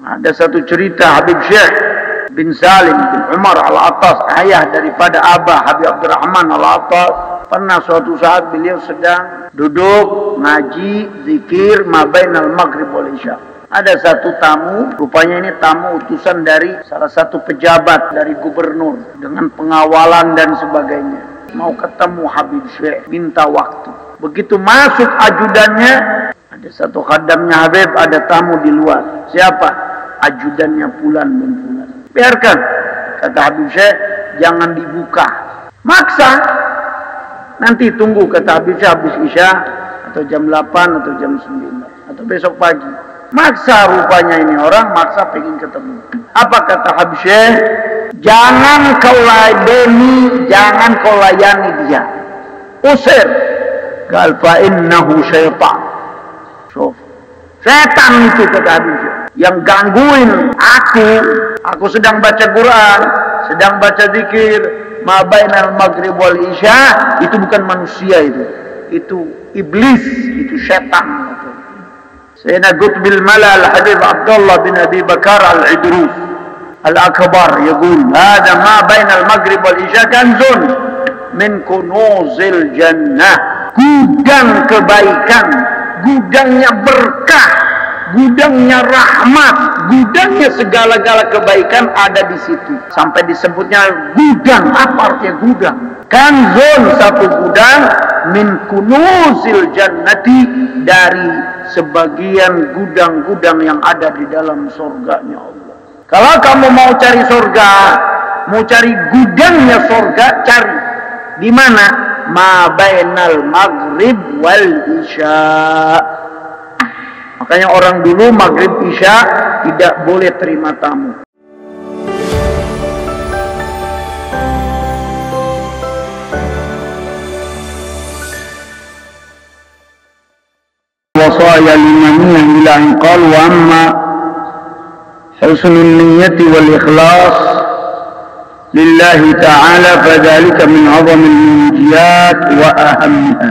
Ada satu cerita Habib Syekh bin Salim bin Umar Al-Attas, ayah daripada Abah Habib Abdurrahman Al-Attas. Pernah suatu saat beliau sedang duduk ngaji zikir mabainal maghrib wal isya. Ada satu tamu, rupanya ini tamu utusan dari salah satu pejabat dari gubernur dengan pengawalan dan sebagainya. Mau ketemu Habib Syekh, minta waktu. Begitu masuk ajudannya, ada satu khadamnya Habib, ada tamu di luar. Siapa? Ajudannya Fulan bin Fulan. Biarkan, kata Habib Syekh, jangan dibuka. Maksa. Nanti tunggu, kata Habib Syekh, habis isya atau jam 8 atau jam 9 atau besok pagi. Maksa rupanya ini orang, maksa pengen ketemu. Apa kata Habib Syekh? Jangan kau ladeni, jangan kau layani dia. Usir. Qal fa innahu syaitan. So, setan itu kata Habib Syekh. Yang gangguin aku sedang baca Quran, sedang baca zikir, mabainal maghrib wal isya, itu bukan manusia itu iblis, itu setan. Sayyidina Qutbil Malal Habib Abdullah bin Abi Bakar Al-Idrus Al-Akbar yaqul hada ma bainal maghrib wal isya kanzun min kunuzil jannah. Gudang kebaikan, gudangnya berkah, gudangnya rahmat, gudangnya segala-gala kebaikan ada di situ. Sampai disebutnya gudang. Apa artinya gudang? Kanzun, satu gudang, min kunuzil jannati, dari sebagian gudang-gudang yang ada di dalam surganya Allah. Kalau kamu mau cari surga, mau cari gudangnya surga, cari di mana? Ma bainal maghrib wal isya. Makanya orang dulu maghrib isya tidak boleh terima tamu. Wasaya limaniyah ila inqal wa amma husnul niyyati wal ikhlas lillahi ta'ala fadzalika min 'azamil munjiyat wa ahammiha.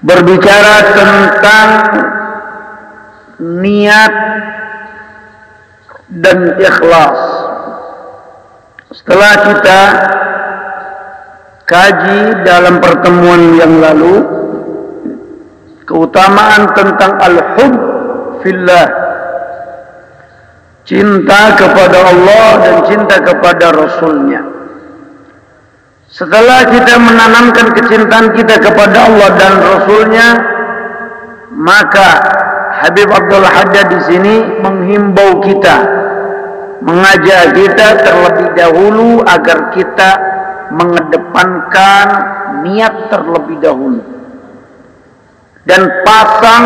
Berbicara tentang niat dan ikhlas. Setelah kita kaji dalam pertemuan yang lalu keutamaan tentang al-hub fillah, cinta kepada Allah dan cinta kepada Rasulnya. Setelah kita menanamkan kecintaan kita kepada Allah dan Rasulnya, maka Habib Abdul Haddad di sini menghimbau kita, mengajak kita terlebih dahulu agar kita mengedepankan niat terlebih dahulu dan pasang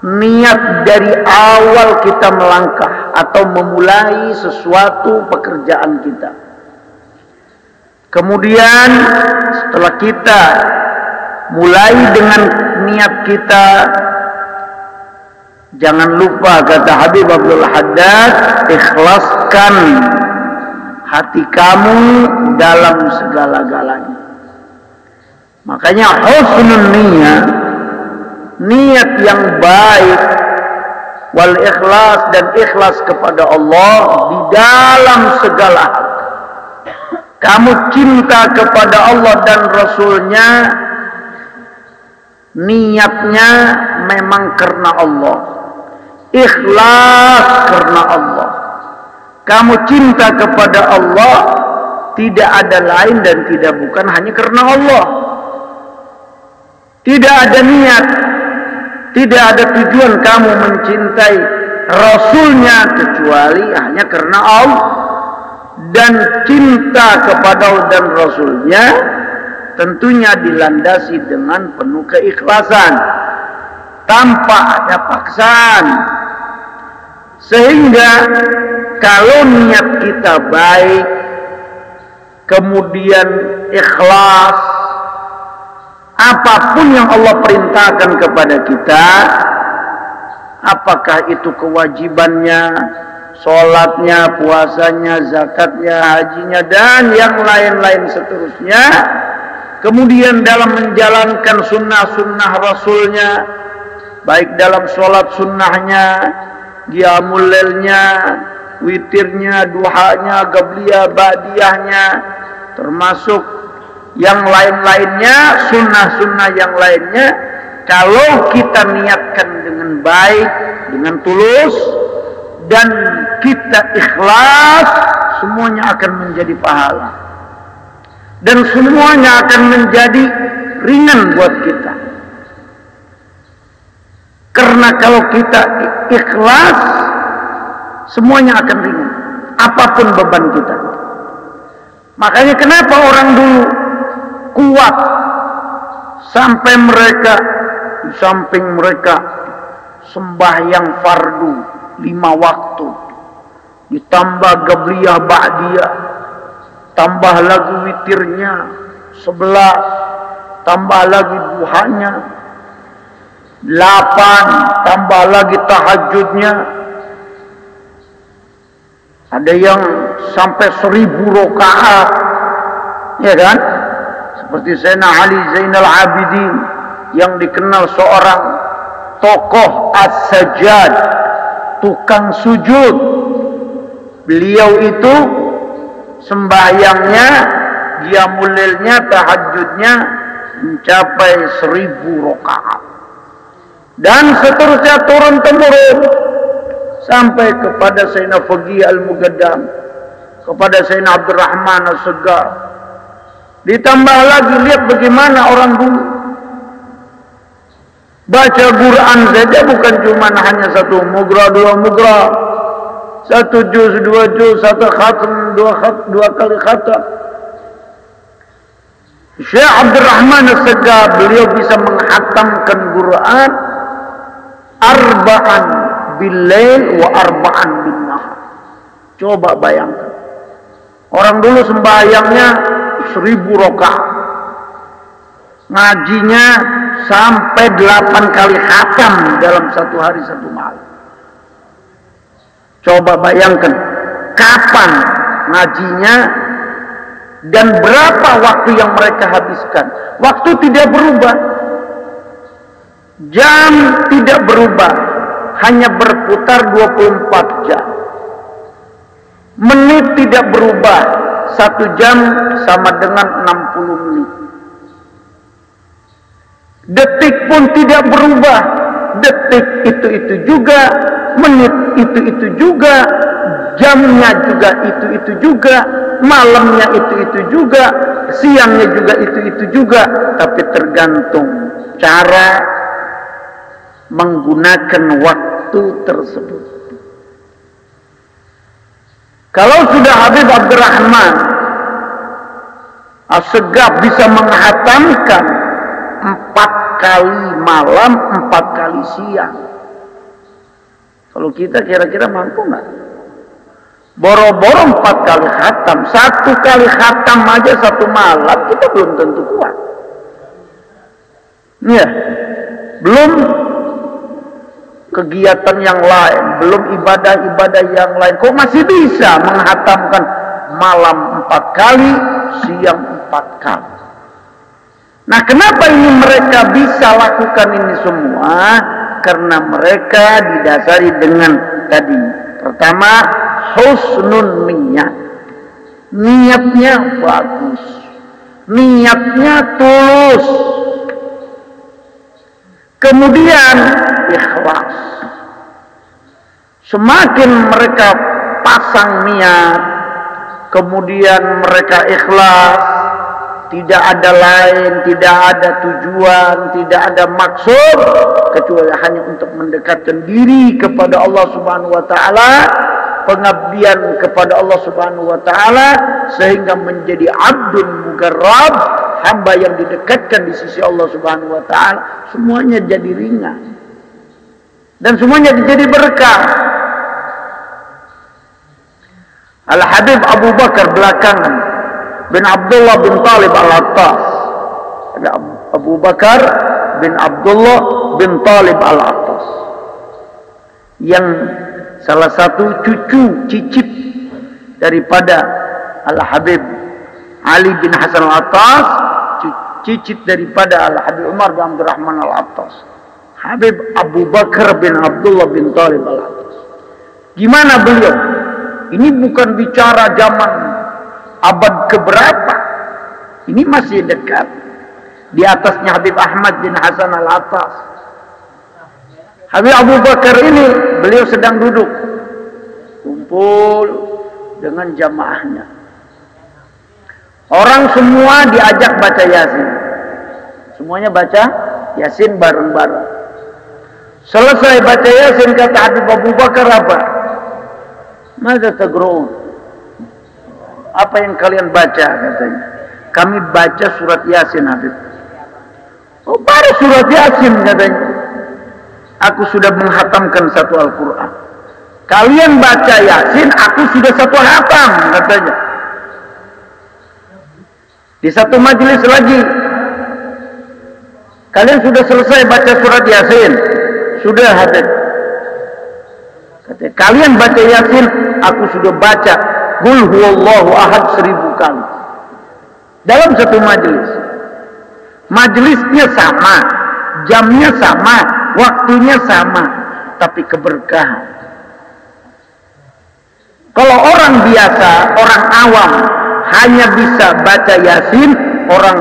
niat dari awal kita melangkah atau memulai sesuatu pekerjaan kita. Kemudian setelah kita mulai dengan niat kita, jangan lupa kata Habib Abdul Haddad, ikhlaskan hati kamu dalam segala-galanya. Makanya husnul niyyah, niat yang baik, wal ikhlas, dan ikhlas kepada Allah di dalam segala hal. Kamu cinta kepada Allah dan Rasulnya, niatnya memang karena Allah, ikhlas karena Allah. Kamu cinta kepada Allah, tidak ada lain dan tidak bukan, hanya karena Allah. Tidak ada niat, tidak ada tujuan kamu mencintai Rasulnya kecuali hanya karena Allah. Dan cinta kepada Allah dan Rasulnya tentunya dilandasi dengan penuh keikhlasan, tanpa ada paksaan. Sehingga kalau niat kita baik, kemudian ikhlas, apapun yang Allah perintahkan kepada kita, apakah itu kewajibannya, sholatnya, puasanya, zakatnya, hajinya, dan yang lain-lain seterusnya, kemudian dalam menjalankan sunnah-sunnah Rasulnya, baik dalam sholat sunnahnya qiyamul lailnya, witirnya, duhanya, qabliyah, ba'diyahnya, termasuk yang lain-lainnya, sunnah-sunnah yang lainnya. Kalau kita niatkan dengan baik, dengan tulus, dan kita ikhlas, semuanya akan menjadi pahala. Dan semuanya akan menjadi ringan buat kita. Karena kalau kita ikhlas, semuanya akan ringan. Apapun beban kita. Makanya kenapa orang dulu kuat sampai mereka di samping mereka sembahyang fardu 5 waktu, ditambah qabliyah ba'diyah, tambah lagi witirnya 11, tambah lagi duhanya 8, tambah lagi tahajudnya. Ada yang sampai 1000 rakaat, ya kan? Seperti Sayyidina Ali Zainal Abidin yang dikenal seorang tokoh as-sajjad, tukang sujud. Beliau itu sembahyangnya, qiyamul lailnya, tahajudnya mencapai 1000 rakaat. Dan seterusnya turun temurun sampai kepada Sayyidina Faqih Al-Muqaddam, kepada Sayyidina Abdurrahman As-Segaf. Ditambah lagi, lihat bagaimana orang dulu baca Quran saja bukan cuma hanya 1 mugra, 2 mugra, 1 juz, 2 juz, 1 khatam, 2 kali khatam. Syekh Abdurrahman As-Segaf, beliau bisa menghatamkan Quran 4 bil-lail wa 4 bin-nahar. Coba bayangkan. Orang dulu sembahyangnya 1000 rakaat. Ngajinya sampai 8 kali khatam dalam 1 hari 1 malam. Coba bayangkan kapan ngajinya dan berapa waktu yang mereka habiskan. Waktu tidak berubah, jam tidak berubah, hanya berputar 24 jam. Menit tidak berubah, 1 jam sama dengan 60 menit. Detik pun tidak berubah, detik itu juga, menit itu juga, jamnya juga itu juga, malamnya itu juga, siangnya juga itu juga. Tapi tergantung cara menggunakan waktu tersebut. Kalau sudah Habib Abdurrahman As-Segaf bisa menghatamkan 4 kali malam, 4 kali siang. Kalau kita kira-kira mampu nggak? Boro-boro 4 kali khatam, 1 kali khatam aja 1 malam, kita belum tentu kuat. Ya, belum kegiatan yang lain, belum ibadah-ibadah yang lain. Kok masih bisa menghatamkan malam 4 kali, siang 4 kali? Nah, kenapa ini mereka bisa lakukan ini semua? Karena mereka didasari dengan tadi. Pertama, husnun niat. Niatnya bagus. Niatnya tulus. Kemudian ikhlas. Semakin mereka pasang niat, kemudian mereka ikhlas, tidak ada lain, tidak ada tujuan, tidak ada maksud kecuali hanya untuk mendekatkan diri kepada Allah Subhanahu wa taala, pengabdian kepada Allah Subhanahu wa taala sehingga menjadi abdun mugarrab, hamba yang didekatkan di sisi Allah Subhanahu wa taala, semuanya jadi ringan. Dan semuanya jadi berkah. Al-Habib Abu Bakar belakangan bin Abdullah bin Talib Al-Attas. Abu Bakar bin Abdullah bin Talib Al-Attas, yang salah satu cucu cicit daripada Al-Habib Ali bin Hasan Al-Attas, cicit daripada Al-Habib Umar bin Abdurrahman Al-Attas. Habib Abu Bakar bin Abdullah bin Talib Al-Attas. Gimana beliau? Ini bukan bicara zaman abad keberapa. Ini masih dekat. Di atasnya Habib Ahmad bin Hasan Al-Attas. Habib Abu Bakar ini beliau sedang duduk kumpul dengan jamaahnya. Orang semua diajak baca Yasin. Semuanya baca Yasin bareng-bareng. Selesai baca Yasin, kata Habib Abu Bakar, apa? Mada tagrun? Apa yang kalian baca, katanya? Kami baca surat Yasin, Habib. Oh, baru surat Yasin, katanya. Aku sudah menghatamkan satu Al-Quran. Kalian baca Yasin, aku sudah satu hatam, katanya. Di satu majelis lagi, kalian sudah selesai baca surat Yasin? Sudah, Habib. Katanya, kalian baca Yasin, aku sudah baca Qul huwallahu ahad 1000 kali. Dalam satu majelis. Majelisnya sama, jamnya sama, waktunya sama, tapi keberkahan. Kalau orang biasa, orang awam hanya bisa baca Yasin, orang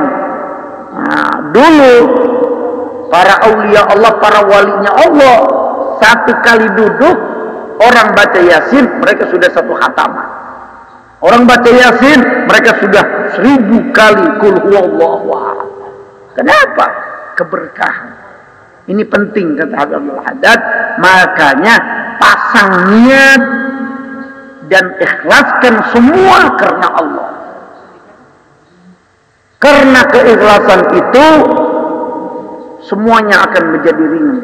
dulu para aulia Allah, para walinya Allah, satu kali duduk orang baca Yasin, mereka sudah satu khatamah. Orang baca Yasin, mereka sudah 1000 kali Qul huwallahu ahad. Kenapa? Keberkahan. Ini penting, kata Habib Abdul Haddad. Makanya pasang niat dan ikhlaskan semua karena Allah. Karena keikhlasan itu semuanya akan menjadi ringan.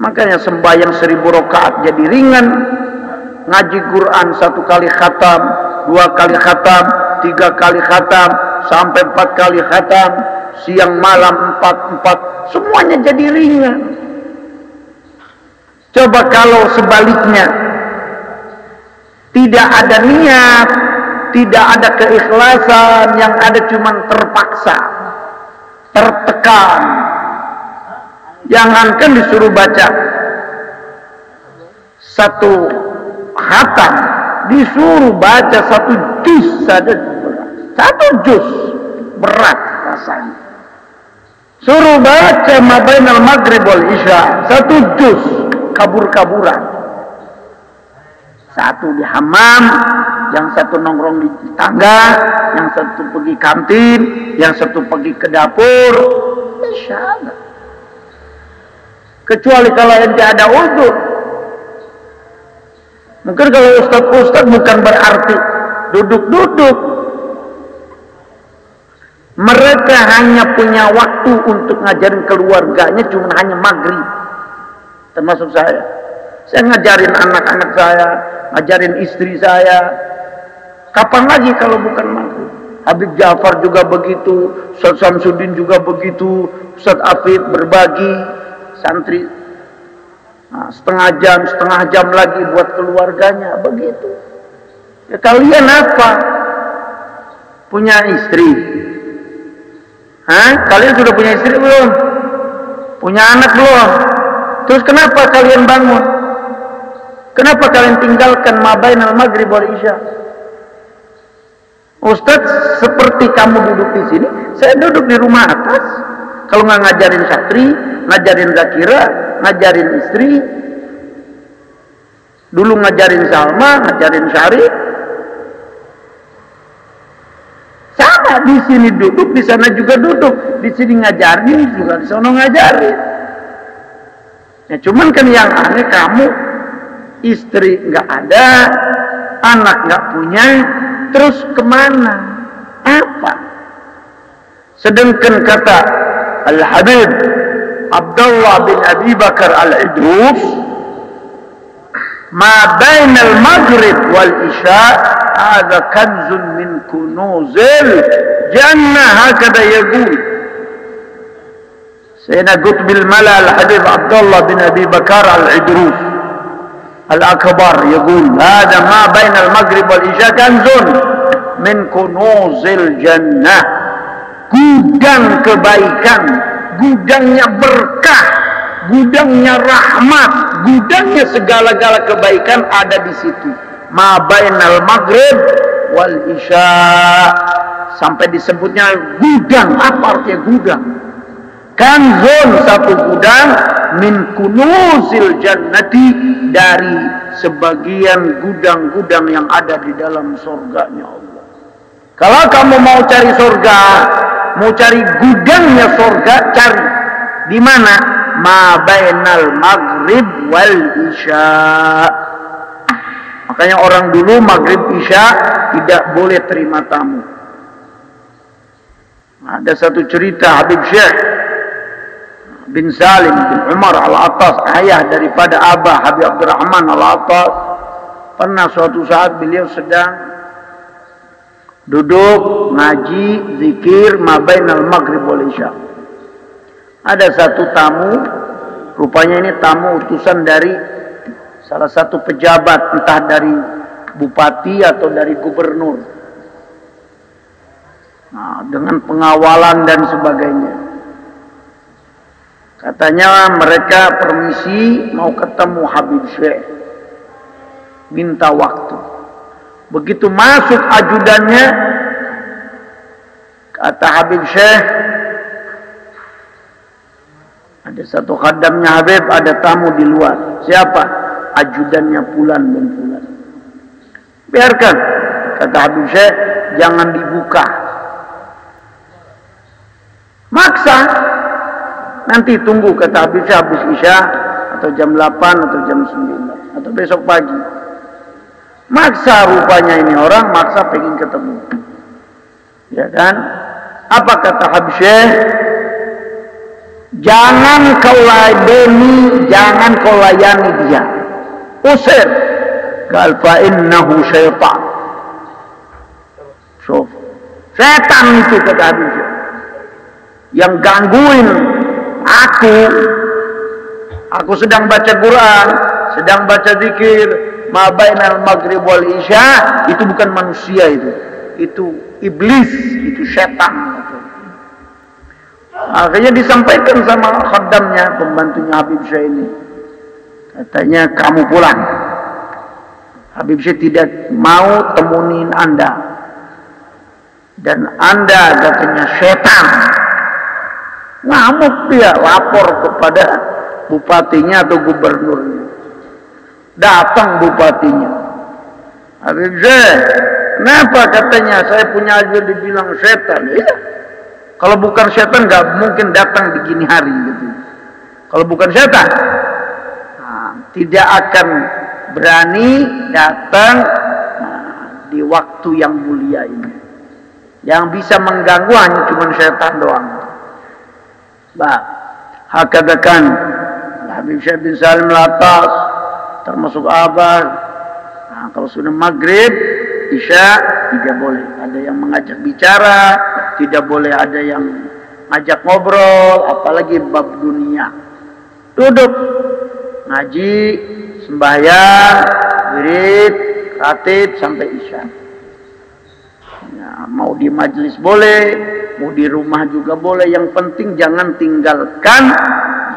Makanya sembahyang 1000 rakaat jadi ringan. Ngaji Quran 1 kali khatam, 2 kali khatam, 3 kali khatam, sampai 4 kali khatam, siang malam 4, semuanya jadi ringan. Coba kalau sebaliknya, tidak ada niat, tidak ada keikhlasan, yang ada cuma terpaksa, tertekan. Jangankan disuruh baca satu khatam, disuruh baca 1 juz saja berat. 1 juz berat rasanya. Suruh baca mabainal maghrib wal isya 1 juz, kabur-kaburan. 1 di hammam, yang 1 nongkrong di tangga, yang 1 pergi kantin, yang 1 pergi ke dapur. Insyaallah. Kecuali kalau ente ada uzur. Mungkin kalau ustaz-ustaz bukan berarti duduk-duduk. Mereka hanya punya waktu untuk ngajarin keluarganya cuma hanya maghrib. Termasuk saya. Saya ngajarin anak-anak saya, ngajarin istri saya. Kapan lagi kalau bukan maghrib? Habib Ja'far juga begitu, Ustaz Samsudin juga begitu, Ustaz Afid berbagi, santri setengah jam lagi buat keluarganya, begitu. Ya, kalian apa? Punya istri? Kalian sudah punya istri belum? Punya anak belum? Terus kenapa kalian bangun? Kenapa kalian tinggalkan mabainal maghrib wal isya? Ustaz, seperti kamu duduk di sini, saya duduk di rumah atas. Kalau nggak ngajarin santri, ngajarin zakira, ngajarin istri, dulu ngajarin Salma, ngajarin Syarif, sama di sini duduk, di sana juga duduk, di sini ngajarin, juga di sana ngajarin. Ya cuman kan yang aneh kamu istri nggak ada, anak nggak punya, terus kemana? Apa? Sedangkan kata Al-Habib Abdullah bin Abi Bakar Al-Idrus, ma bainal maghrib wal isya hadha kanzun min kunuzil jannah, hakada yaqul Sayyidina Qutbil Mala Al-Habib Abdullah bin Abi Bakar Al-Idrus Al-Akbar yaqul hadha ma bainal maghrib wal isya kanzun min kunuzil jannah, gudang kebaikan, gudangnya berkah, gudangnya rahmat, gudangnya segala-gala kebaikan ada di situ. Ma bainal maghrib wal isya, sampai disebutnya gudang. Apa artinya gudang? Kanzun, satu gudang, min kunuzil jannati, dari sebagian gudang-gudang yang ada di dalam surganya Allah. Kalau kamu mau cari surga, mau cari gudangnya surga, cari di mana? Ma bainal maghrib wal isya. Makanya orang dulu maghrib isya tidak boleh terima tamu. Ada satu cerita Habib Syekh bin Salim bin Umar Al-Attas, ayah daripada Abah Habib Abdurrahman Al-Attas, pernah suatu saat beliau sedang duduk ngaji zikir mabainal maghrib wal isya. Ada satu tamu, rupanya ini tamu utusan dari salah satu pejabat, entah dari bupati atau dari gubernur. Nah, dengan pengawalan dan sebagainya. Katanya mereka permisi mau ketemu Habib Syekh, minta waktu. Begitu masuk ajudannya, kata Habib Syekh, ada satu khadamnya Habib, ada tamu di luar. Siapa? Ajudannya Fulan bin Fulan. Biarkan, kata Habib Syekh, jangan dibuka. Maksa. Nanti tunggu, kata Habib Syekh, habis isya atau jam 8 atau jam 9 atau besok pagi. Maksa rupanya ini orang, maksa pengen ketemu. Ya kan? Apa kata Habib Syekh? Jangan kau ladeni, jangan kau layani dia. Usir. Qal fa innahu syaitan. So, setan itu, kata Habib Syekh, yang gangguin aku sedang baca Quran, sedang baca zikir, ma bainal maghrib wal isya, itu bukan manusia itu iblis, itu setan. Akhirnya disampaikan sama khaddamnya, pembantunya Habib Syekh ini, katanya kamu pulang. Habib Syekh tidak mau temuin Anda, dan Anda katanya setan. Ngamuk dia, lapor kepada bupatinya atau gubernurnya. Datang bupatinya. Habib Syekh, kenapa katanya saya punya aja dibilang setan? Iya. Kalau bukan setan nggak mungkin datang di gini hari gitu. Kalau bukan setan, tidak akan berani datang di waktu yang mulia ini. Yang bisa mengganggu hanya cuma setan doang. Hakadakan Habib Syekh bin Salim Al-Attas, termasuk Abah. Nah, kalau sudah maghrib, isya, tidak boleh ada yang mengajak bicara, tidak boleh ada yang ngajak ngobrol, apalagi bab dunia. Duduk ngaji, sembahyang, wirid, khatib sampai isya. Ya, mau di majelis boleh, mau di rumah juga boleh. Yang penting jangan tinggalkan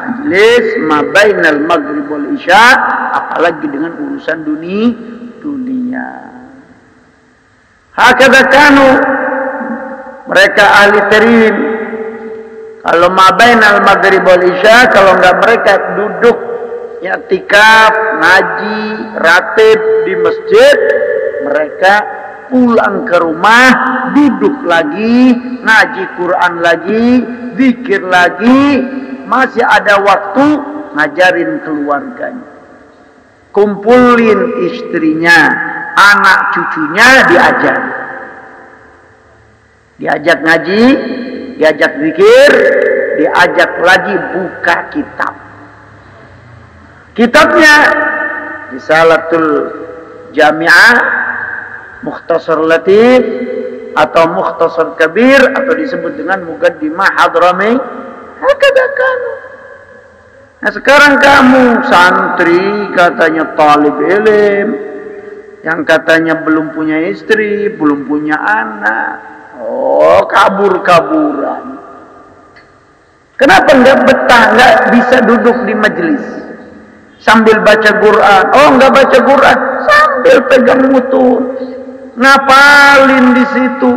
majelis mabainal maghrib wal isya, apalagi dengan urusan dunia. Hakadha kanu, mereka ahli terim. Kalau mabainal maghrib wal isya, kalau enggak mereka duduk i'tikaf, ngaji, ratib di masjid, mereka pulang ke rumah, duduk lagi, ngaji Quran lagi, zikir lagi, masih ada waktu ngajarin keluarganya, kumpulin istrinya, anak cucunya diajak ngaji, diajak zikir, diajak lagi buka kitabnya Risalatul Jami'ah, Mukhtasar Latif, atau Mukhtasar Kabir, atau disebut dengan Muqaddimah Hadrami. Hakadakan. Nah, sekarang kamu santri, katanya talib ilm, yang katanya belum punya istri, belum punya anak, kabur-kaburan. Kenapa enggak betah, enggak bisa duduk di majelis? sambil baca Quran. Oh, enggak baca Quran, sambil pegang mutun, ngapalin di situ,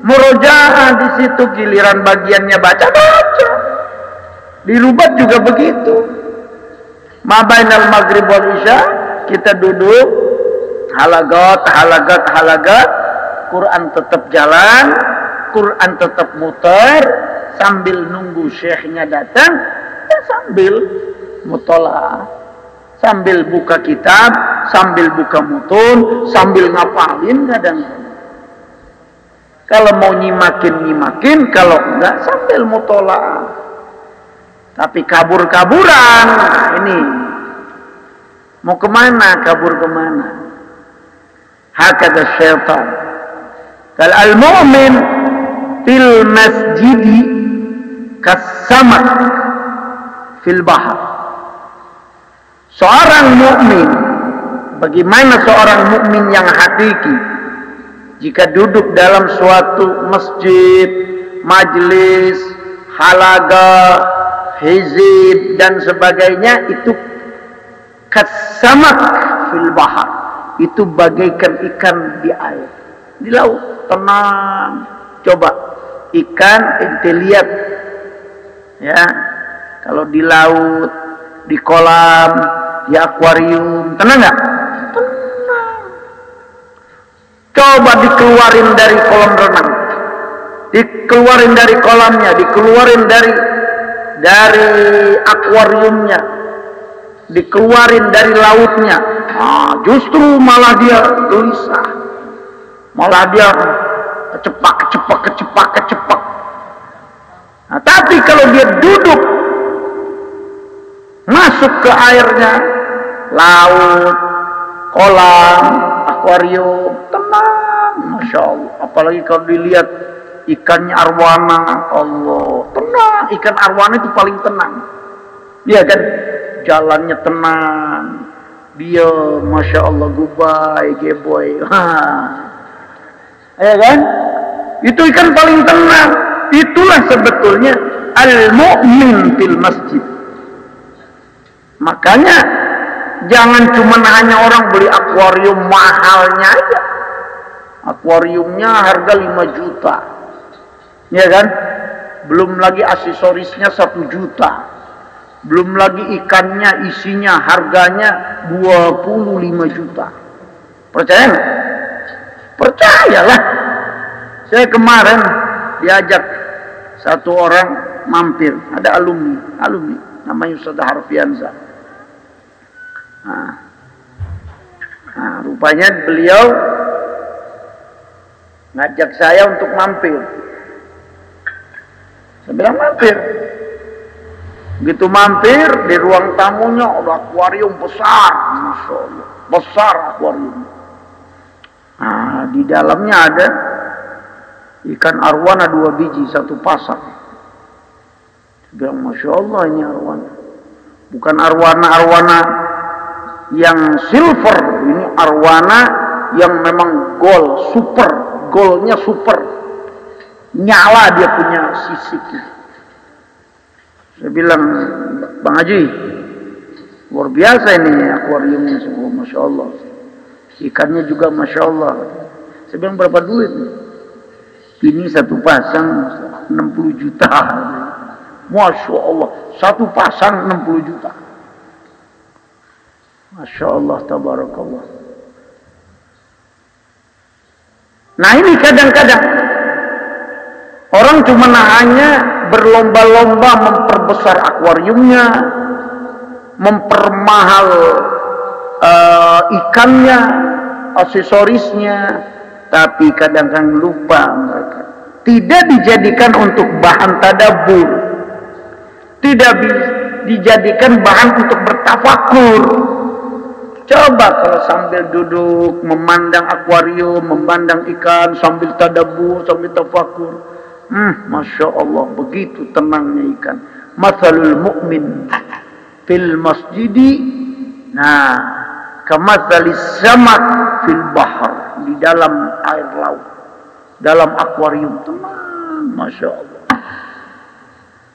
murojaah di situ, giliran bagiannya baca. Di Rubat juga begitu. Ma bainal maghrib wal isya kita duduk halagat, Quran tetap jalan, Quran tetap muter sambil nunggu syekhnya datang, ya sambil mutolaah, sambil buka kitab, sambil buka mutun, sambil ngapalin kadang-kadang. Kalau mau nyimakin, kalau enggak sambil mutolaah. Tapi kabur-kaburan, ini mau kemana? Kabur kemana? Hakada syaitan. Kal al-mu'min fil masjidi kasamak fil bahar. Seorang mukmin, bagaimana seorang mukmin yang hakiki jika duduk dalam suatu masjid, majlis, halaga, hizib dan sebagainya, itu kasamak fil bahar, itu bagaikan ikan di air, di laut, tenang. Coba ikan ente lihat ya, kalau di laut, di kolam, di akuarium, tenang nggak? Tenang. Coba dikeluarin dari kolam renang, dikeluarin dari kolamnya, dikeluarin dari akuariumnya, dikeluarin dari lautnya, justru malah dia gelisah, malah dia kecepak. Nah, tapi kalau dia duduk masuk ke airnya, laut, kolam, akuarium, tenang, masya Allah. Apalagi kalau dilihat ikannya arwana, Allah, tenang. Ikan arwana itu paling tenang, dia kan jalannya tenang, dia masya Allah gubai, geboy, ya kan? Itu ikan paling tenang. Itulah sebetulnya al-mu'min fil masjid. Makanya jangan cuma hanya orang beli akuarium mahalnya aja. Akuariumnya harga 5 juta, ya kan? Belum lagi aksesorisnya 1 juta. Belum lagi ikannya, isinya, harganya 25 juta. Percaya nggak? Percayalah. Saya kemarin diajak satu orang mampir, ada alumni namanya Ustaz Harfianza. Nah, rupanya beliau ngajak saya untuk mampir. Saya bilang mampir. Begitu mampir, di ruang tamunya ada akuarium besar, masya Allah, besar akuarium. Nah, di dalamnya ada ikan arwana 2 biji, 1 pasang. Saya bilang masya Allah, ini arwana. Bukan arwana yang silver, ini arwana yang memang gold, super, goldnya super, nyala dia punya sisiknya. Saya bilang, Bang Haji, luar biasa ini akuariumnya semua, masya Allah. Ikannya juga masya Allah. Saya bilang berapa duit? Ini 1 pasang 60 juta. Masya Allah, 1 pasang 60 juta. Masya Allah, tabarakallah. Nah, ini kadang-kadang orang cuma hanya berlomba-lomba memperbesar akuariumnya, mempermahal ikannya, aksesorisnya, tapi kadang-kadang lupa mereka. Tidak dijadikan untuk bahan tadabbur, tidak dijadikan bahan untuk bertafakur. Coba kalau sambil duduk memandang akuarium, memandang ikan, sambil tadabbur, sambil tafakur, masya Allah, begitu tenangnya ikan. Mathalul mu'min fil masjidi, nah, kamathalis samak fil bahar, di dalam air laut, dalam akuarium, tenang, masya Allah.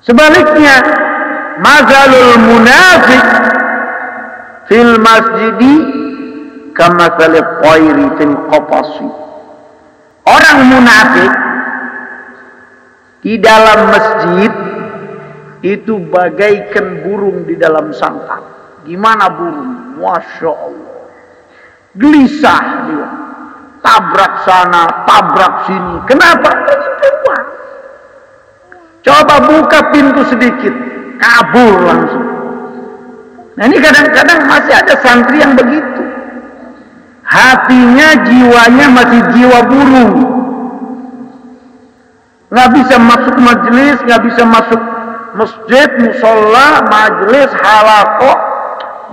Sebaliknya, mathalul munafik fil masjidi kamatsali thairi fil qafasi. Orang munafik di dalam masjid itu bagaikan burung di dalam sangkar. Gimana burung? Masya Allah, gelisah dia, tabrak sana, tabrak sini. Kenapa? Pengen keluar. Coba buka pintu sedikit, kabur langsung. Nah ini kadang-kadang masih ada santri yang begitu. Hatinya, jiwanya masih jiwa burung. Nggak bisa masuk majelis, nggak bisa masuk masjid, musola, majelis, halaqah,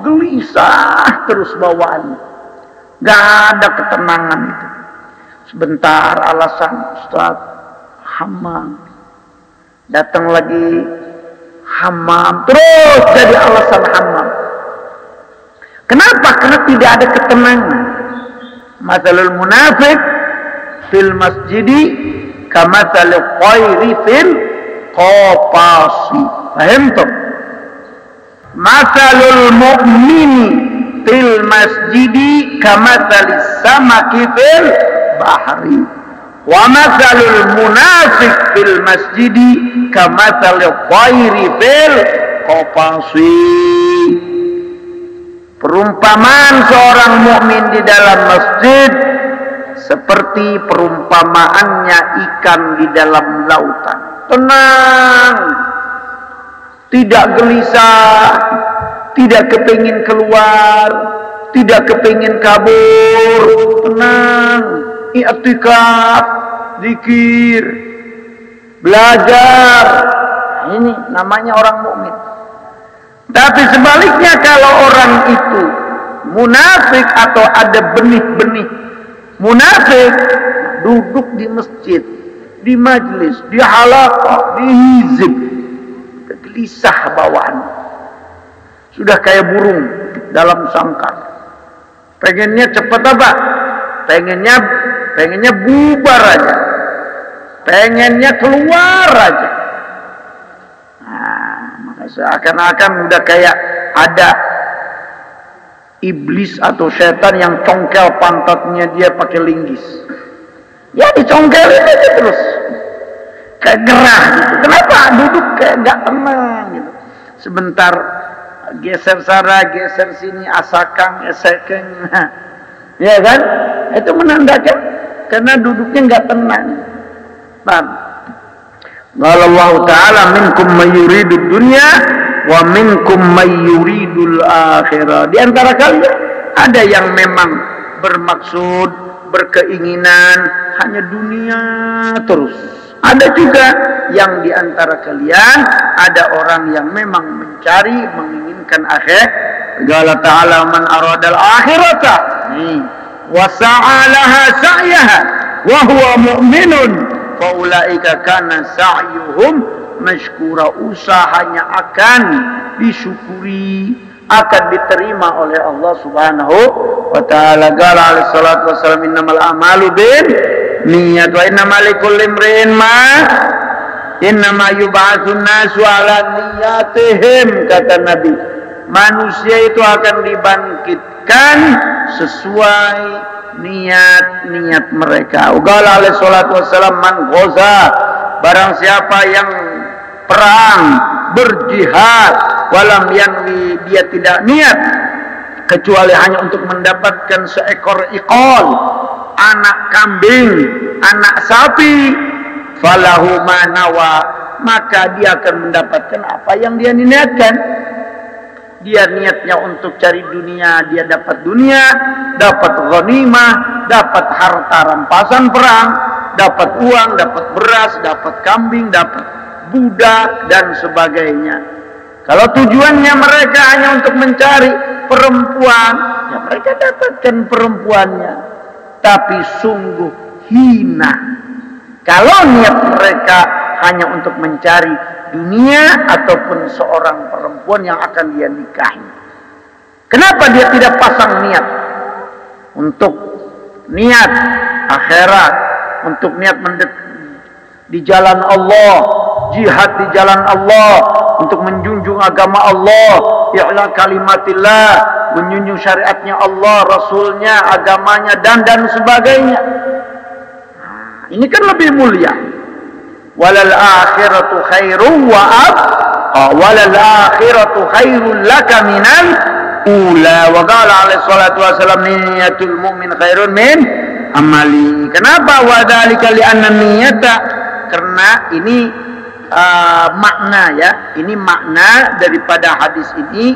gelisah terus bawaannya. Nggak ada ketenangan itu. Sebentar alasan, Ustaz, hamam. Datang lagi hamam, terus jadi alasan hamam. Kenapa? Karena tidak ada ketenangan. Matsalul munafik fil masjidi kamatsalil thairi fil qafasi. Paham tuh? Matsalul mu'mini fil masjidi kamatsalis samaki fil bahri. Wa matsalul munafiq fil masjidi kamatsalil thairi fil qafasi. Perumpamaan seorang mukmin di dalam masjid seperti perumpamaannya ikan di dalam lautan. Tenang, tidak gelisah, tidak kepingin keluar, tidak kepingin kabur. Tenang, i'tikaf, zikir, belajar. Ini namanya orang mukmin. Tapi sebaliknya kalau orang itu munafik atau ada benih-benih munafik, duduk di masjid, di majelis, di halaqah, di hizib, gelisah bawaan. Sudah kayak burung dalam sangkar. Pengennya cepat apa? Pengennya bubar aja. Pengennya keluar aja. Seakan-akan udah kayak ada iblis atau setan yang congkel pantatnya dia pakai linggis. Ya dicongkelin aja terus. Kayak gerah gitu. Kenapa? Duduk kayak gak tenang gitu. Sebentar geser sana, geser sini, asakang, esekeng. Ya kan? Itu menandakan karena duduknya gak tenang. Paham? Qala Allah Ta'ala minkum mayyuridud dunya wa minkum mayyuridul akhirah. Di antara kalian ada yang memang bermaksud, berkeinginan hanya dunia terus. Ada juga yang di antara kalian ada orang yang memang mencari, menginginkan akhir. Qala Ta'ala man aradal akhirata wa sa'alaha sa'yaha wa huwa mu'minun faulaika kana sa'yuhum mashkura. Usahanya akan disyukuri, akan diterima oleh Allah Subhanahu wa taala. Qala alaihi salatu wassalam innamal a'malu bin niyyat wa innamal likulli imrin ma innama yub'atsun nasu ala niyyatihim. Kata Nabi, manusia itu akan dibangkitkan sesuai niat-niat mereka. Qala alaihi salatu wassalam man ghaza, barang siapa yang perang, berjihad, walam yanwi, dia tidak niat kecuali hanya untuk mendapatkan seekor iqal, anak kambing, anak sapi, falahu ma nawa, maka dia akan mendapatkan apa yang dia niatkan. Dia niatnya untuk cari dunia, dia dapat dunia, dapat ghanimah, dapat harta rampasan perang, dapat uang, dapat beras, dapat kambing, dapat budak dan sebagainya. Kalau tujuannya mereka hanya untuk mencari perempuan, ya mereka dapatkan perempuannya. Tapi sungguh hina kalau niat mereka hanya untuk mencari dunia ataupun seorang perempuan yang akan dia nikahi. Kenapa dia tidak pasang niat untuk niat akhirat, untuk niat di jalan Allah, jihad di jalan Allah, untuk menjunjung agama Allah, i'la kalimatillah, menjunjung syariatnya Allah, Rasulnya, agamanya, dan sebagainya. Nah, ini kan lebih mulia. Walal akhiratu khairu wa abqa, walal akhiratu khairul laka minal ula. Wa qala alaihi salatu wasallam, niyatul mu'min khairun min amali. Kenapa? Wa dzalika li anna niyata, karena ini makna ya, ini makna daripada hadis ini.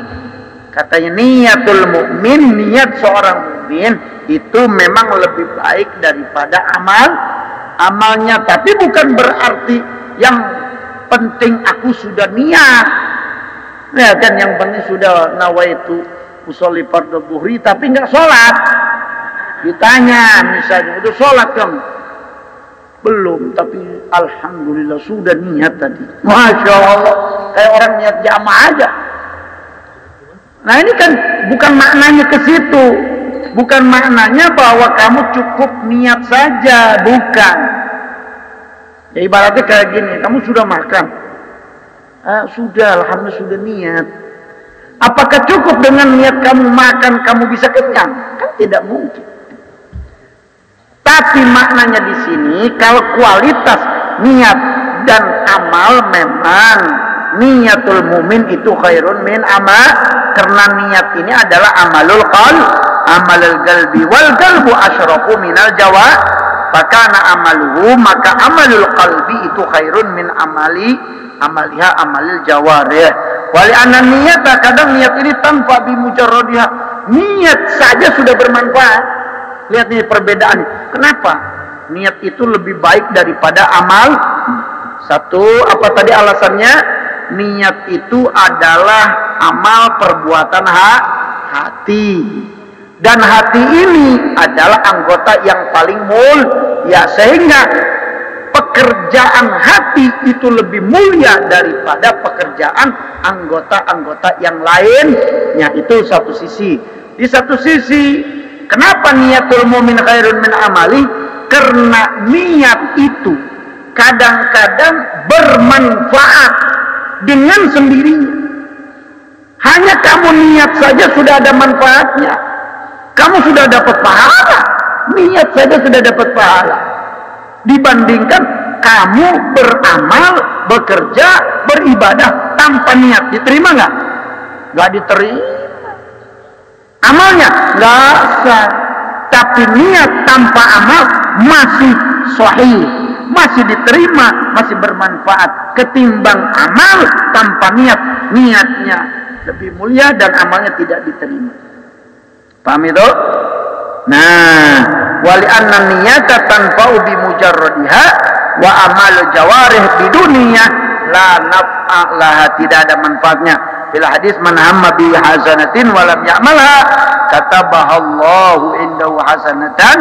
Katanya niyatul mukmin, niat seorang mukmin itu memang lebih baik daripada amalnya. Tapi bukan berarti yang penting aku sudah niat. Ya kan, yang penting sudah nawaitu usolli fardhu dhuhri tapi nggak sholat. Ditanya misalnya, udah sholat kamu? Belum, tapi alhamdulillah sudah niat tadi. Masya Allah, kayak orang niat jamaah aja. Nah ini kan bukan maknanya ke situ, bukan maknanya bahwa kamu cukup niat saja, bukan. Ya ibaratnya kayak gini, kamu sudah makan, sudah, alhamdulillah sudah niat. Apakah cukup dengan niat kamu makan, kamu bisa kenyang? Kan tidak mungkin. Tapi maknanya di sini, kalau kualitas niat dan amal, memang niatul mumin itu khairun min amal, karena niat ini adalah amalul qalbi wal qalbu asyrafu minal jawab, fakana amaluhu, maka amalul qalbi itu khairun min amaliha amalil jawarih. Wali anna niyata, kadang niat ini tanpa bimujarradiha, niat saja sudah bermanfaat. Lihat nih perbedaannya. Kenapa? Niat itu lebih baik daripada amal. Satu, apa tadi alasannya? Niat itu adalah amal perbuatan hati. Dan hati ini adalah anggota yang paling mulia, sehingga pekerjaan hati itu lebih mulia daripada pekerjaan anggota-anggota yang lainnya. Itu satu sisi. Di satu sisi, kenapa niatul mu'min khairun min amali? Karena niat itu kadang-kadang bermanfaat dengan sendirinya. Hanya kamu niat saja sudah ada manfaatnya. Kamu sudah dapat pahala. Niat saja sudah dapat pahala. Dibandingkan kamu beramal, bekerja, beribadah tanpa niat. Diterima nggak? Nggak diterima. Amalnya nggak sah, tapi niat tanpa amal masih sahih, masih diterima, masih bermanfaat ketimbang amal tanpa niat. Niatnya lebih mulia dan amalnya tidak diterima. Paham itu? Nah, wali anna niyata tanfa'u bi mujarradiha wa amalu jawarih biduniyah la naf'a laha, tidak ada manfaatnya. Bila hadis man hamma bi hasanatin wa lam ya'malha katabahallahu indahu hasanatan.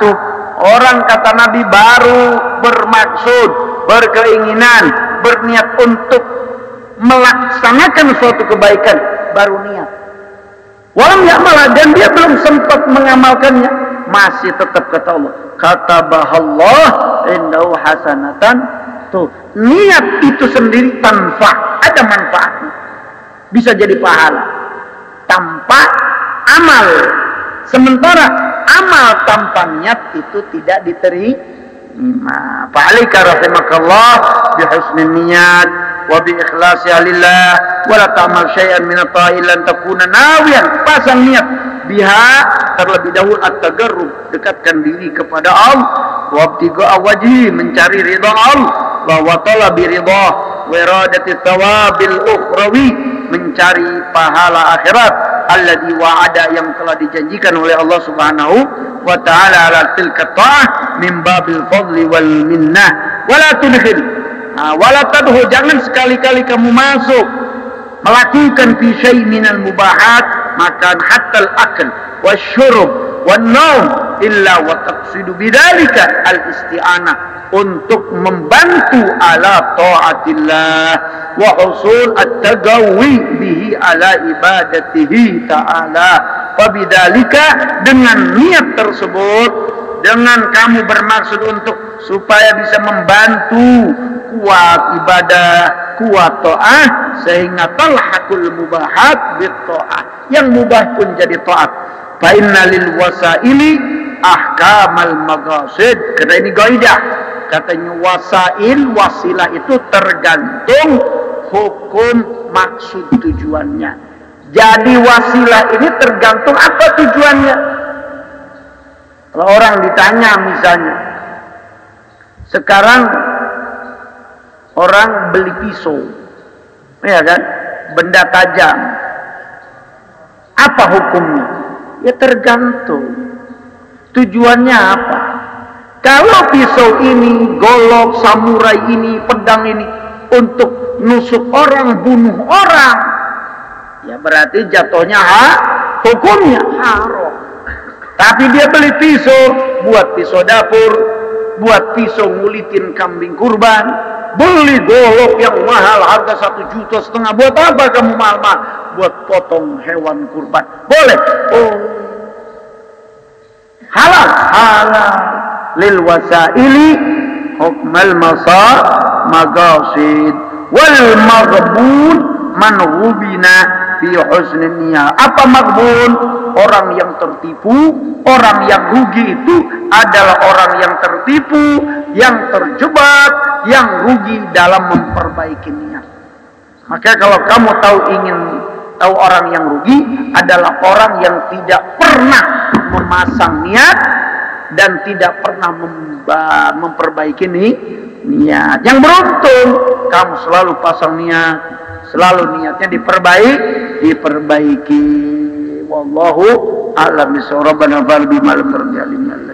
Tuh orang, kata Nabi, baru bermaksud, berkeinginan, berniat untuk melaksanakan suatu kebaikan, baru niat. Walam ya'malha, dan dia belum sempat mengamalkannya, masih tetap kata Allah katabahallah indahu hasanatan. Tuh, niat itu sendiri tanpa ada manfaatnya, bisa jadi pahala tanpa amal. Sementara amal tanpa niat itu tidak diterima. Fa'alika rahimakallah bihusnin niyat wa bi ikhlasiha lillah wa la ta'mal syai'an min at-ta'i lan takuna nawiyan. Pasang niat biha, terlebih dahulu at-tagarrub, dekatkan diri kepada Allah, wa ibtigha wajhi, mencari ridha Allah, wa talabi ridha wa iradati thawabil ukhrawi, mencari pahala akhirat, alladzi wa'ada, yang telah dijanjikan oleh Allah Subhanahu wa ta'ala ala tilka ta'ah min babil fadli wal minnah. Wala tudkhil, wala tadhu, jangan sekali-kali kamu masuk melakukan fi syai' minal mubahat, makan hatta al-akl wasyurub wan naum illa wa taqsidu bidzalika al-isti'anah, untuk membantu ala taatillah wa husul at-tagawi bihi ala ibadatihi ta'ala. Wa bidzalika, dengan niat tersebut, dengan kamu bermaksud untuk supaya bisa membantu kuat ibadah, kuat ta'ah, sehingga talhaqul mubahat bit ta'ah, yang mubah pun jadi ta'at. Fa inna lil wasaili ahkamal maqasid. Kata ini kaidah, katanya wasail, wasilah itu tergantung hukum maksud tujuannya. Jadi wasilah ini tergantung apa tujuannya. Kalau orang ditanya misalnya, sekarang orang beli pisau, ya kan, benda tajam, apa hukumnya? Ya tergantung tujuannya apa. Kalau pisau ini, golok, samurai ini, pedang ini untuk nusuk orang, bunuh orang, ya berarti jatuhnya hukumnya haram. Tapi dia beli pisau buat pisau dapur, buat pisau ngulitin kambing kurban, beli golok yang mahal harga 1,5 juta. Buat apa kamu mahal-mahal? Buat potong hewan kurban. Boleh? Oh. Halal, halal. Lil wasaili hukmal maqasid wal maghbun man ghubina fi husnin niyah. Apa maghbun? Orang yang tertipu, orang yang rugi itu adalah orang yang tertipu, yang terjebak, yang rugi dalam memperbaiki niat. Maka kalau kamu ingin tahu orang yang rugi adalah orang yang tidak pernah memasang niat dan tidak pernah memperbaiki niat. Yang beruntung kamu selalu pasang niat, selalu niatnya diperbaiki. Wallahu a'lam bishawab. Rabbana fa'al bima lam turdi alimna.